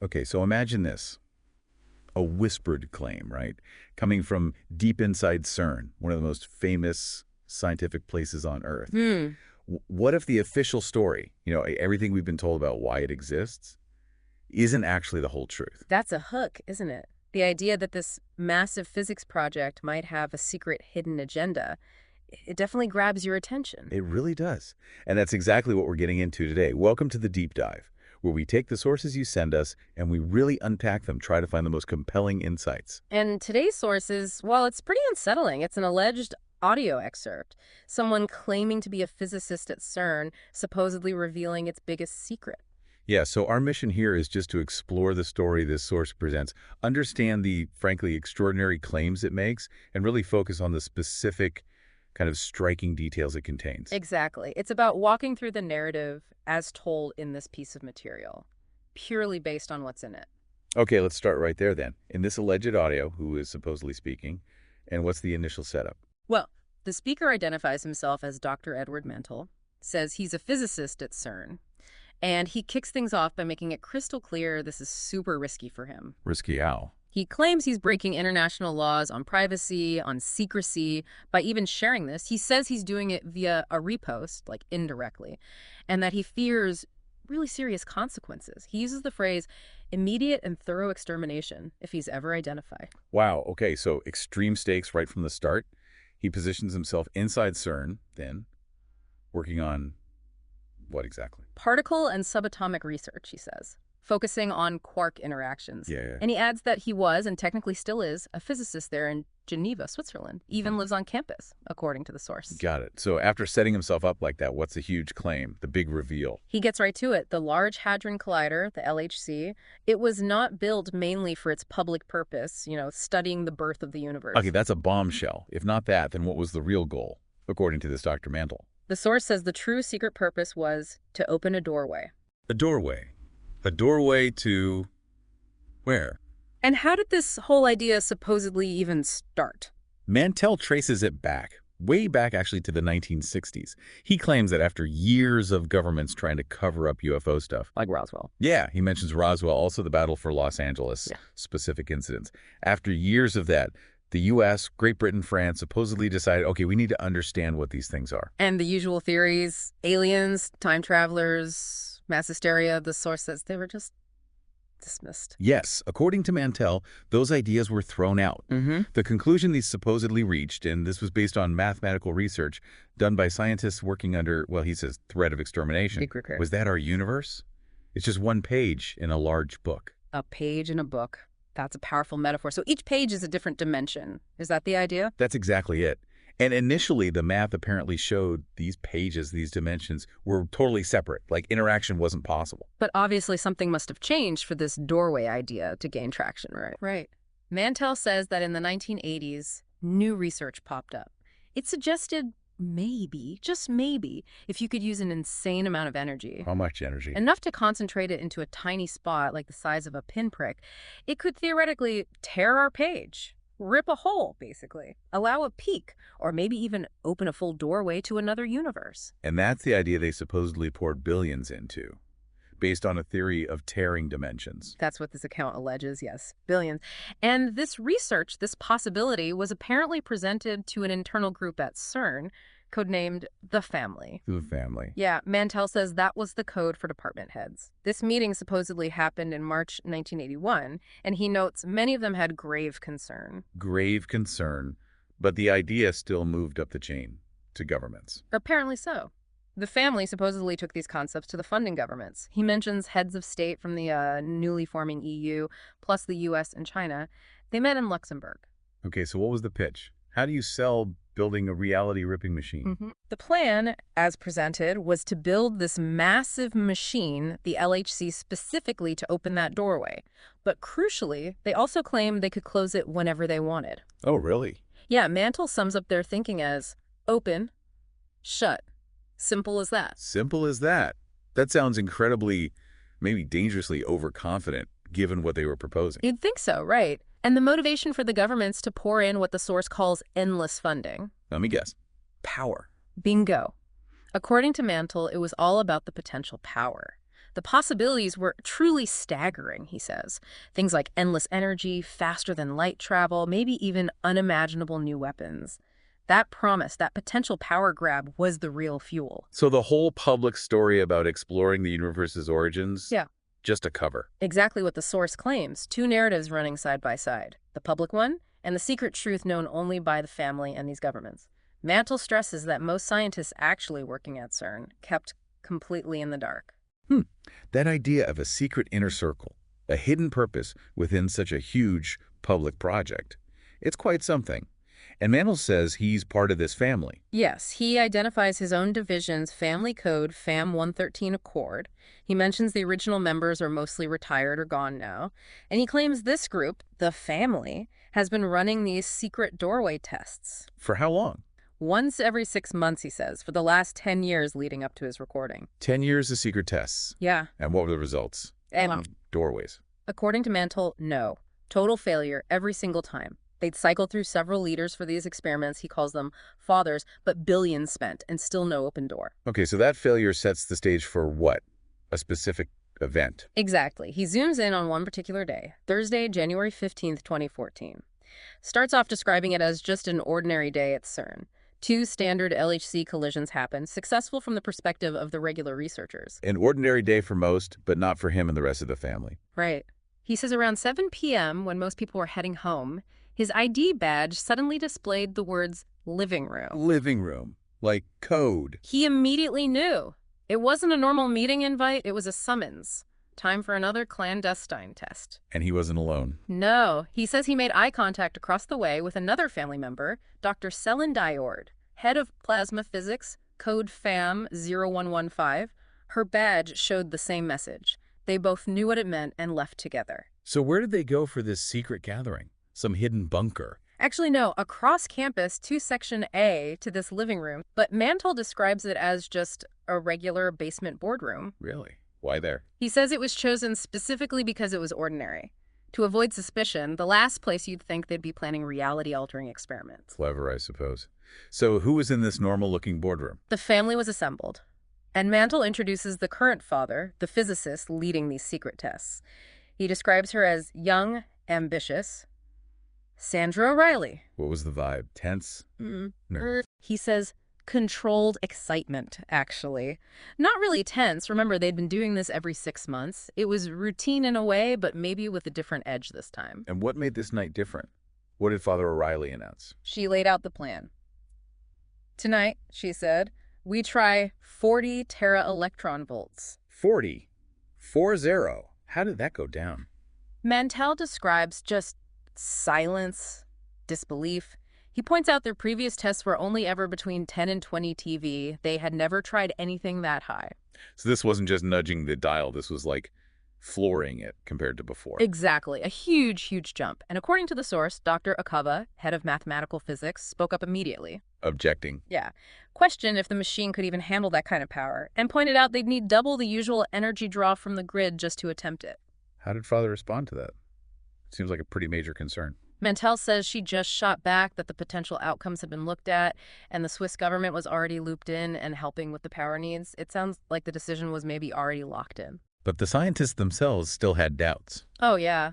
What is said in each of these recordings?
Okay, so imagine this. A whispered claim, right? Coming from deep inside CERN, one of the most famous scientific places on Earth. Hmm, What if the official story, everything we've been told about why it exists, isn't actually the whole truth? that's a hook, isn't it? The idea that this massive physics project might have a secret hidden agenda, it definitely grabs your attention. It really does. And that's exactly what we're getting into today. Welcome to the Deep Dive, where we take the sources you send us and we really unpack them, try to find the most compelling insights. And today's source is, well, it's pretty unsettling. It's an alleged audio excerpt. Someone claiming to be a physicist at CERN, supposedly revealing its biggest secret. Yeah, so our mission here is just to explore the story this source presents, understand the, frankly, extraordinary claims it makes, and really focus on the specific, kind of striking details it contains. Exactly. It's about walking through the narrative as told in this piece of material, purely based on what's in it. Okay, let's start right there then. In this alleged audio, who is supposedly speaking, and what's the initial setup? Well, the speaker identifies himself as Dr. Edward Mantel, says he's a physicist at CERN, and he kicks things off by making it crystal clear this is super risky for him. Risky Owl. He claims he's breaking international laws on privacy, on secrecy, by even sharing this. He says he's doing it via a repost, like indirectly, and that he fears really serious consequences. He uses the phrase immediate and thorough extermination if he's ever identified. Wow, okay, so extreme stakes right from the start. He positions himself inside CERN, then, working on what exactly? Particle and subatomic research, he says, focusing on quark interactions. Yeah. And he adds that he was, and technically still is, a physicist there in Geneva, Switzerland, even lives on campus, according to the source. Got it. So after setting himself up like that, what's the huge claim, the big reveal? He gets right to it. The Large Hadron Collider, the LHC, it was not built mainly for its public purpose, studying the birth of the universe. Okay, that's a bombshell. If not that, then what was the real goal, according to this Dr. Mantle? The source says the true secret purpose was to open a doorway. A doorway. A doorway to where? And how did this whole idea supposedly even start? Mantell traces it back, way back actually to the 1960s. He claims that after years of governments trying to cover up UFO stuff. Like Roswell. Yeah, he mentions Roswell, also the battle for Los Angeles, specific incidents. After years of that, the U.S., Great Britain, France supposedly decided, okay, we need to understand what these things are. And the usual theories, aliens, time travelers, mass hysteria, the source says they were just dismissed. Yes, according to Mantell, those ideas were thrown out. The conclusion these supposedly reached, and this was based on mathematical research done by scientists working under, well, he says, threat of extermination, was that our universe? It's just one page in a large book. A page in a book. That's a powerful metaphor. So each page is a different dimension. Is that the idea? That's exactly it. And initially, the math apparently showed these pages, these dimensions, were totally separate, like interaction wasn't possible. But obviously something must have changed for this doorway idea to gain traction, right? Right. Mantell says that in the 1980s, new research popped up. It suggested maybe, just maybe, if you could use an insane amount of energy. How much energy? Enough to concentrate it into a tiny spot like the size of a pinprick, it could theoretically tear our page. Rip a hole, basically. Allow a peek, or maybe even open a full doorway to another universe. And that's the idea they supposedly poured billions into, based on a theory of tearing dimensions. That's what this account alleges, yes. Billions. And this research, this possibility, was apparently presented to an internal group at CERN, codenamed The Family. The Family. Yeah, Mantell says that was the code for department heads. This meeting supposedly happened in March 1981, and he notes many of them had grave concern. Grave concern, but the idea still moved up the chain to governments. Apparently so. The Family supposedly took these concepts to the funding governments. He mentions heads of state from the newly forming EU, plus the US and China. They met in Luxembourg. Okay, so what was the pitch? How do you sell building a reality-ripping machine? The plan, as presented, was to build this massive machine, the LHC, specifically to open that doorway. But crucially, they also claimed they could close it whenever they wanted. Oh, really? Yeah, Mantell sums up their thinking as open, shut. Simple as that. Simple as that. That sounds incredibly, maybe dangerously overconfident, given what they were proposing. You'd think so, right? And the motivation for the governments to pour in what the source calls endless funding. Let me guess. Power. Bingo. According to Mantell, it was all about the potential power. The possibilities were truly staggering, he says. Things like endless energy, faster than light travel, maybe even unimaginable new weapons. That promise, that potential power grab, was the real fuel. So the whole public story about exploring the universe's origins, Yeah. just a cover. Exactly what the source claims. Two narratives running side by side. The public one, and the secret truth known only by the family and these governments. Mantle stresses that most scientists actually working at CERN kept completely in the dark. That idea of a secret inner circle, a hidden purpose within such a huge public project, it's quite something. And Mantle says he's part of this family. Yes, he identifies his own division's family code, FAM 113 Accord. He mentions the original members are mostly retired or gone now. And he claims this group, the family, has been running these secret doorway tests. For how long? Once every 6 months, he says, for the last 10 years leading up to his recording. 10 years of secret tests. Yeah. And what were the results? Doorways. According to Mantle, no. Total failure every single time. They'd cycle through several leaders for these experiments. He calls them fathers, but billions spent and still no open door. Okay, so that failure sets the stage for what? A specific event. Exactly. He zooms in on one particular day, Thursday, January 15th, 2014. Starts off describing it as just an ordinary day at CERN. 2 standard LHC collisions happened, successful from the perspective of the regular researchers. An ordinary day for most, but not for him and the rest of the family. Right. He says around 7 p.m., when most people were heading home, his ID badge suddenly displayed the words living room. Living room. Like code. He immediately knew. It wasn't a normal meeting invite, it was a summons. Time for another clandestine test. And he wasn't alone. No. He says he made eye contact across the way with another family member, Dr. Selin Diord, head of plasma physics, code FAM 0115. Her badge showed the same message. They both knew what it meant and left together. So where did they go for this secret gathering? Some hidden bunker? Actually, no, across campus to Section A to this living room, but Mantle describes it as just a regular basement boardroom. Really? Why there? He says it was chosen specifically because it was ordinary. To avoid suspicion, the last place you'd think they'd be planning reality-altering experiments. Clever, I suppose. So who was in this normal-looking boardroom? The family was assembled, and Mantle introduces the current father, the physicist leading these secret tests. He describes her as young, ambitious, Sandra O'Reilly. What was the vibe? Tense? No. He says controlled excitement, actually. Not really tense. Remember, they'd been doing this every 6 months. It was routine in a way, but maybe with a different edge this time. And what made this night different? What did Father O'Reilly announce? She laid out the plan. Tonight, she said, we try 40 tera-electron volts. 40? 40? How did that go down? Mantel describes just silence, disbelief. He points out their previous tests were only ever between 10 and 20 TV. They had never tried anything that high. So this wasn't just nudging the dial. This was like flooring it compared to before. Exactly. A huge, huge jump. And according to the source, Dr. Akava, head of mathematical physics, spoke up immediately. Objecting. Yeah. Questioned if the machine could even handle that kind of power, and pointed out they'd need double the usual energy draw from the grid just to attempt it. How did Father respond to that? Seems like a pretty major concern. Mantel says she just shot back that the potential outcomes had been looked at, and the Swiss government was already looped in and helping with the power needs. It sounds like the decision was maybe already locked in. But the scientists themselves still had doubts. Oh, yeah.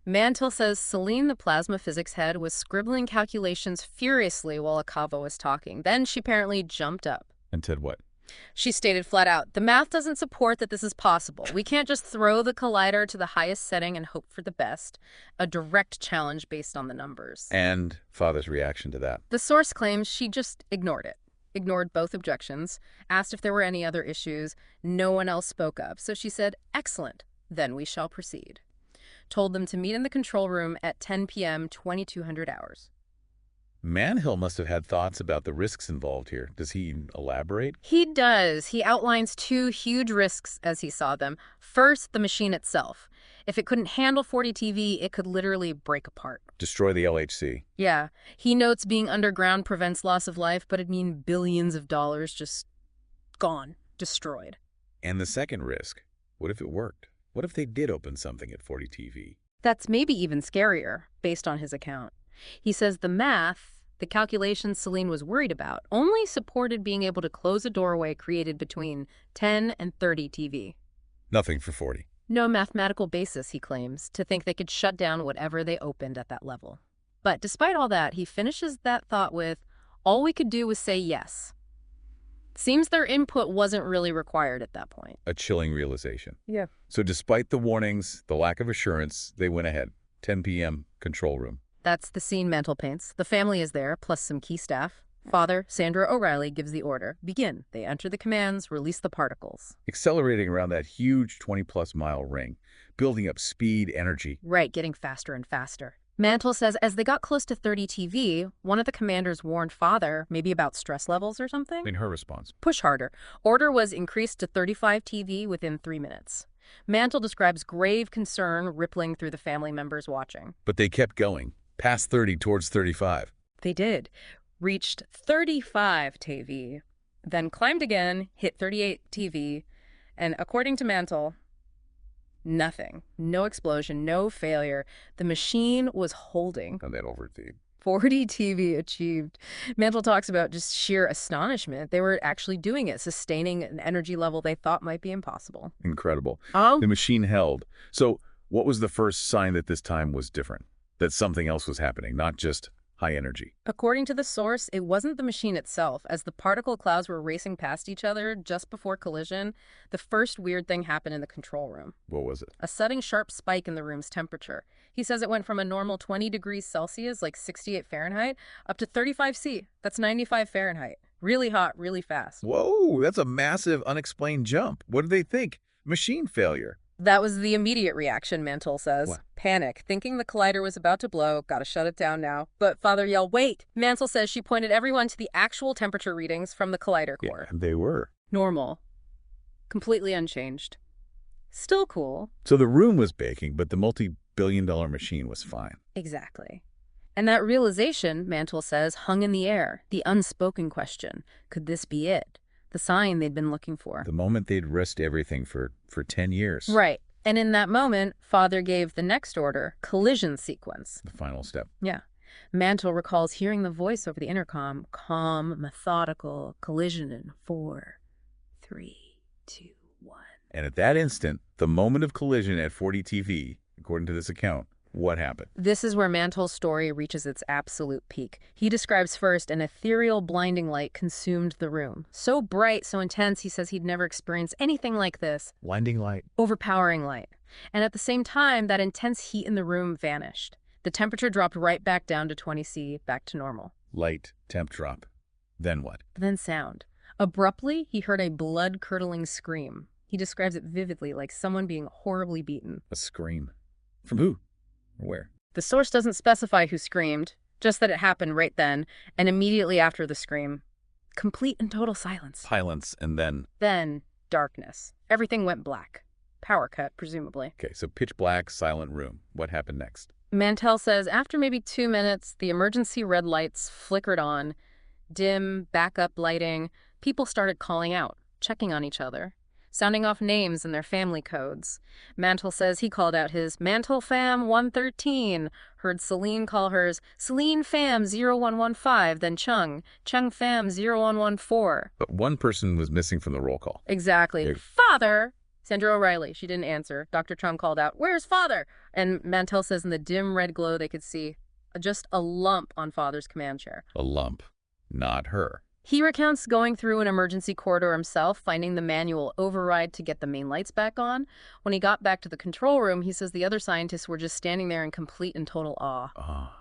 Mantel says Celine, the plasma physics head, was scribbling calculations furiously while Akava was talking. Then she apparently jumped up. And said what? She stated flat out, the math doesn't support that this is possible. We can't just throw the collider to the highest setting and hope for the best. A direct challenge based on the numbers. And Father's reaction to that? The source claims she just ignored it. Ignored both objections, asked if there were any other issues. No one else spoke up. So she said, excellent, then we shall proceed. Told them to meet in the control room at 10 p.m., 2200 hours. Manhill must have had thoughts about the risks involved here. Does he elaborate? He does. He outlines 2 huge risks as he saw them. First, the machine itself. If it couldn't handle 40 TV, it could literally break apart. Destroy the LHC. Yeah. He notes being underground prevents loss of life, but it'd mean billions of dollars just gone, destroyed. And the second risk, what if it worked? What if they did open something at 40 TV? That's maybe even scarier, based on his account. He says the math, the calculations Celine was worried about, only supported being able to close a doorway created between 10 and 30 TV. Nothing for 40. No mathematical basis, he claims, to think they could shut down whatever they opened at that level. But despite all that, he finishes that thought with, all we could do was say yes. Seems their input wasn't really required at that point. A chilling realization. Yeah. So despite the warnings, the lack of assurance, they went ahead. 10 p.m., control room. That's the scene Mantle paints. The family is there, plus some key staff. Father, Sandra O'Reilly, gives the order. Begin. They enter the commands, release the particles. Accelerating around that huge 20-plus mile ring, building up speed, energy. Right, getting faster and faster. Mantle says as they got close to 30 TV, one of the commanders warned Father, maybe about stress levels or something. In her response. Push harder. Order was increased to 35 TV within 3 minutes. Mantle describes grave concern rippling through the family members watching. But they kept going, past 30 towards 35. They did. Reached 35 TV, then climbed again, hit 38 TV, and according to Mantle, nothing. No explosion, no failure. The machine was holding. And that overdeed. 40 TV achieved. Mantle talks about just sheer astonishment. They were actually doing it, sustaining an energy level they thought might be impossible. Incredible. Oh. The machine held. So what was the first sign that this time was different? That something else was happening, not just high energy? According to the source, it wasn't the machine itself. As the particle clouds were racing past each other just before collision, the first weird thing happened in the control room. What was it? A sudden sharp spike in the room's temperature. He says it went from a normal 20 degrees Celsius, like 68 Fahrenheit, up to 35 C. That's 95 Fahrenheit. Really hot, really fast. Whoa, that's a massive, unexplained jump. What did they think? Machine failure. That was the immediate reaction, Mantle says. What? Panic, thinking the collider was about to blow. Gotta shut it down now. But Father yelled, wait! Mantle says she pointed everyone to the actual temperature readings from the collider core. Yeah, they were. Normal. Completely unchanged. Still cool. So the room was baking, but the multi-billion-dollar machine was fine. Exactly. And that realization, Mantle says, hung in the air. The unspoken question. Could this be it? The sign they'd been looking for. The moment they'd risked everything for 10 years. Right. And in that moment, Father gave the next order, collision sequence. The final step. Yeah. Mantle recalls hearing the voice over the intercom, calm, methodical, collision in 4, 3, 2, 1. And at that instant, the moment of collision at 40 TV, according to this account, what happened? This is where Mantle's story reaches its absolute peak. He describes first an ethereal blinding light consumed the room. So bright, so intense, he says he'd never experienced anything like this. Blinding light. Overpowering light. And at the same time, that intense heat in the room vanished. The temperature dropped right back down to 20 C, back to normal. Light, temp drop. Then what? Then sound. Abruptly, he heard a blood-curdling scream. He describes it vividly, like someone being horribly beaten. A scream. From who? Or where? The source doesn't specify who screamed, just that it happened right then, and immediately after the scream. Complete and total silence. Silence, and then... Then, darkness. Everything went black. Power cut, presumably. Okay, so pitch black, silent room. What happened next? Mantell says after maybe 2 minutes, the emergency red lights flickered on. Dim, backup lighting. People started calling out, checking on each other, sounding off names and their family codes. Mantle says he called out his Mantle Fam 113, heard Celine call hers Celine Fam 0115, then Chung Fam 0114. But one person was missing from the roll call. Exactly. Father! Sandra O'Reilly. She didn't answer. Dr. Chung called out, where's Father? And Mantell says in the dim red glow they could see just a lump on Father's command chair. A lump. Not her. He recounts going through an emergency corridor himself, finding the manual override to get the main lights back on. When he got back to the control room, he says the other scientists were just standing there in complete and total awe.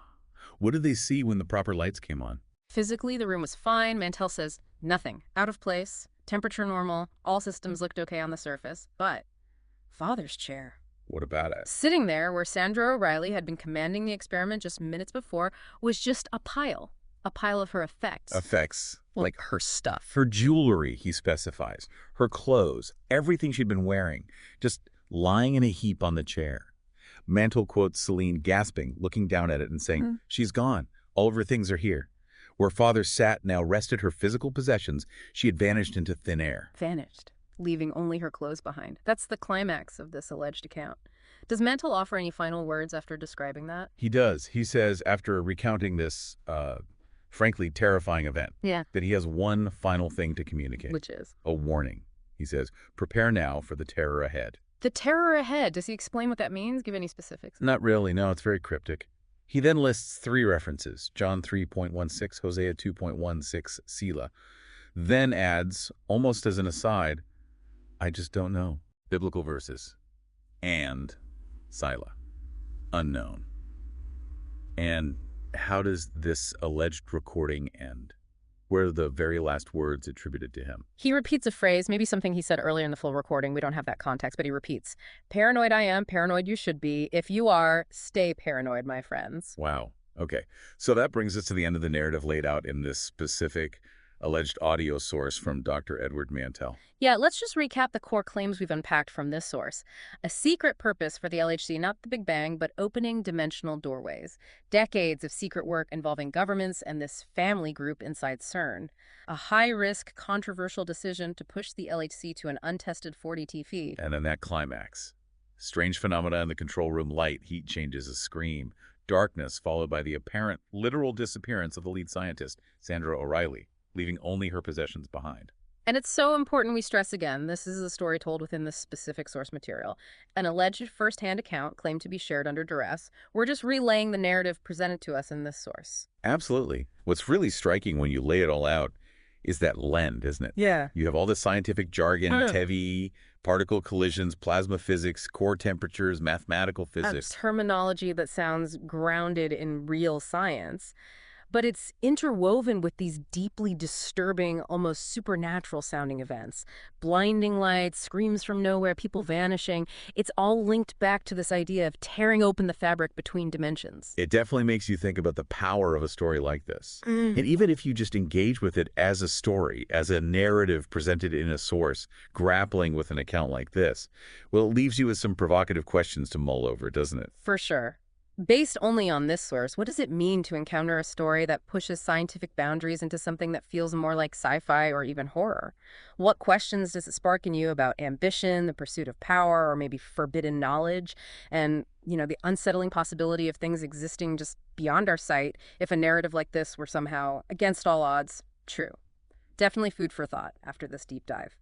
What did they see when the proper lights came on? Physically, the room was fine. Mantell says nothing. Out of place. Temperature normal. All systems looked okay on the surface. But Father's chair. What about it? Sitting there where Sandra O'Reilly had been commanding the experiment just minutes before was just a pile. A pile of her effects. Effects. Like her stuff. Her jewelry, he specifies. Her clothes. Everything she'd been wearing. Just lying in a heap on the chair. Mantle quotes Celine gasping, looking down at it and saying, she's gone. All of her things are here. Where Father sat now rested her physical possessions. She had vanished into thin air. Vanished, leaving only her clothes behind. That's the climax of this alleged account. Does Mantle offer any final words after describing that? He does. He says, after recounting this, frankly, terrifying event, that he has one final thing to communicate. Which is? A warning. He says, prepare now for the terror ahead. The terror ahead. Does he explain what that means? Give any specifics? Not really, no, it's very cryptic. He then lists 3 references, John 3.16, Hosea 2.16, Selah. Then adds, almost as an aside, I just don't know. Biblical verses. And Selah. Unknown. And how does this alleged recording end? Where are the very last words attributed to him? He repeats a phrase, maybe something he said earlier in the full recording. We don't have that context, but he repeats, paranoid I am, paranoid you should be. If you are, stay paranoid, my friends. Wow. Okay. So that brings us to the end of the narrative laid out in this specific alleged audio source from Dr. Edward Mantell. Yeah, let's just recap the core claims we've unpacked from this source. A secret purpose for the LHC, not the Big Bang, but opening dimensional doorways. Decades of secret work involving governments and this family group inside CERN. A high-risk, controversial decision to push the LHC to an untested 40T feed. And then that climax. Strange phenomena in the control room light, heat changes, a scream, darkness followed by the apparent literal disappearance of the lead scientist, Sandra O'Reilly, leaving only her possessions behind. And it's so important we stress again, this is a story told within this specific source material. An alleged first-hand account claimed to be shared under duress. We're just relaying the narrative presented to us in this source. Absolutely. What's really striking when you lay it all out is that lend, isn't it? Yeah. You have all this scientific jargon, TeVi, particle collisions, plasma physics, core temperatures, mathematical physics. Terminology that sounds grounded in real science. But it's interwoven with these deeply disturbing, almost supernatural-sounding events. Blinding lights, screams from nowhere, people vanishing. It's all linked back to this idea of tearing open the fabric between dimensions. It definitely makes you think about the power of a story like this. And even if you just engage with it as a story, as a narrative presented in a source, grappling with an account like this, well, it leaves you with some provocative questions to mull over, doesn't it? For sure. Based only on this source, what does it mean to encounter a story that pushes scientific boundaries into something that feels more like sci-fi or even horror? What questions does it spark in you about ambition, the pursuit of power, or maybe forbidden knowledge? And, the unsettling possibility of things existing just beyond our sight if a narrative like this were somehow, against all odds, true. Definitely food for thought after this deep dive.